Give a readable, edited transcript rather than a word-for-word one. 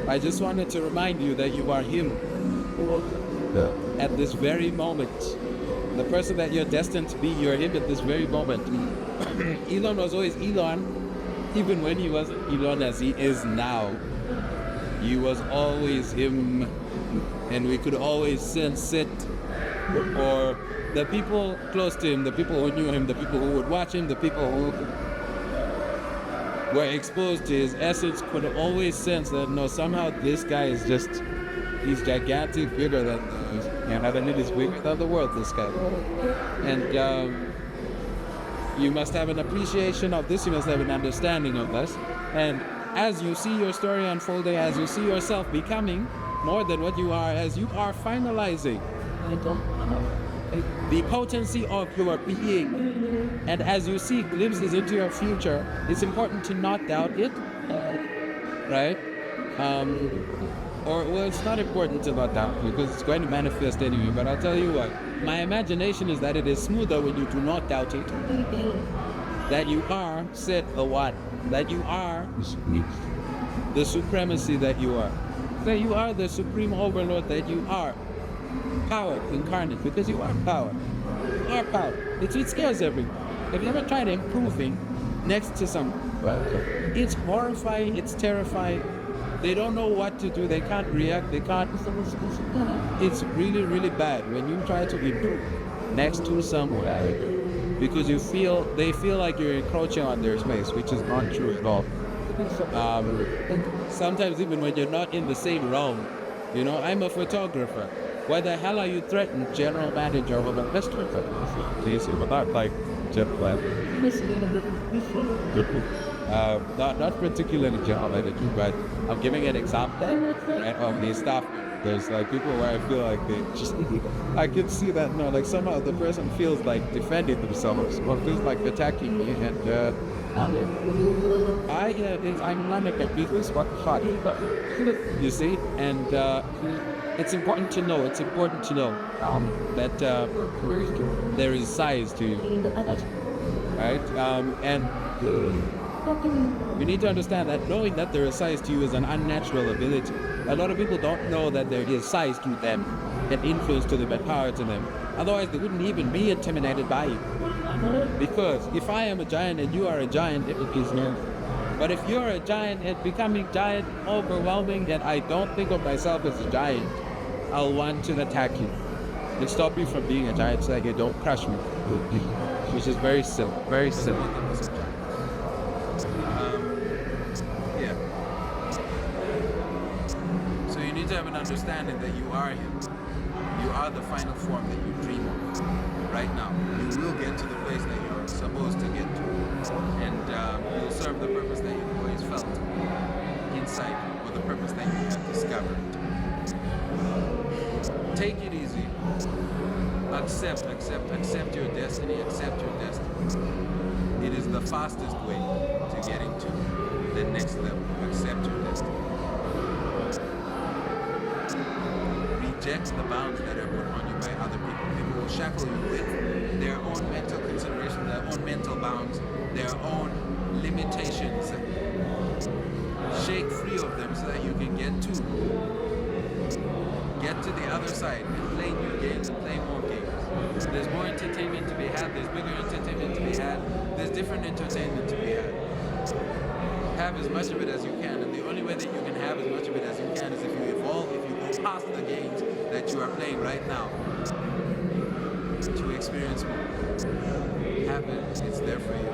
I just wanted to remind you that you are him at this very moment. The person that you're destined to be, you're him at this very moment. Elon was always Elon, even when he wasn't Elon as he is now. He was always him, and we could always sense it. Or the people close to him, the people who knew him, the people who would watch him, the people who were exposed to his essence could always sense that, no, somehow this guy is just, he's gigantic, bigger than it is bigger than the world, this guy. And you must have an appreciation of this, you must have an understanding of this. And as you see your story unfolding, as you see yourself becoming more than what you are, as you are finalizing the potency of your being, and as you see glimpses into your future, it's important to not doubt it, right? It's not important to not doubt because it's going to manifest anyway. But I'll tell you what, my imagination is that it is smoother when you do not doubt it, that you are said the one, that you are the supremacy that you are, that you are the supreme overlord that you are. Power incarnate, because you are power. You are power. It scares everyone. Have you ever tried improving next to someone? It's horrifying, it's terrifying. They don't know what to do, they can't react, they can't. It's really, really bad when you try to improve next to someone because they feel like you're encroaching on their space, which is not true at all. Sometimes even when you're not in the same realm, I'm a photographer. Why the hell are you threatened, general manager of an investment? Please, but not like general manager. Not particularly general manager, but I'm giving an example of the staff. There's like people where I feel like they just, I can see that, like somehow the person feels like defending themselves or feels like attacking me, and I'm not like a beatless what you see, and it's important to know that there is size to you, right? And you need to understand that knowing that there is size to you is an unnatural ability. A lot of people don't know that there is size to them, and influence to them, and power to them. Otherwise, they wouldn't even be intimidated by you. Because if I am a giant and you are a giant, it is no. But if you're a giant and becoming giant, overwhelming, and I don't think of myself as a giant, I'll want to attack you and stop you from being a giant so that you don't crush me, which is very silly, very silly. So you need to have an understanding that you are him. You are the final form that you dream of right now. You will get to the place that you're supposed to get to, and you'll serve the purpose that you've always felt inside, or the purpose that you have discovered. Take it easy. Accept your destiny, accept your destiny. It is the fastest way to getting to the next level. Accept your destiny. Reject the bounds that are put on you by other people. People will shackle you with their own mental consideration, their own mental bounds, their own limitations. Shake free of them so that you can get to the other side and play new games and play more games. There's more entertainment to be had, there's bigger entertainment to be had, there's different entertainment to be had. Have as much of it as you can, and the only way that you can have as much of it as you can is if you evolve, if you go past the games that you are playing right now to experience more. Have it, it's there for you.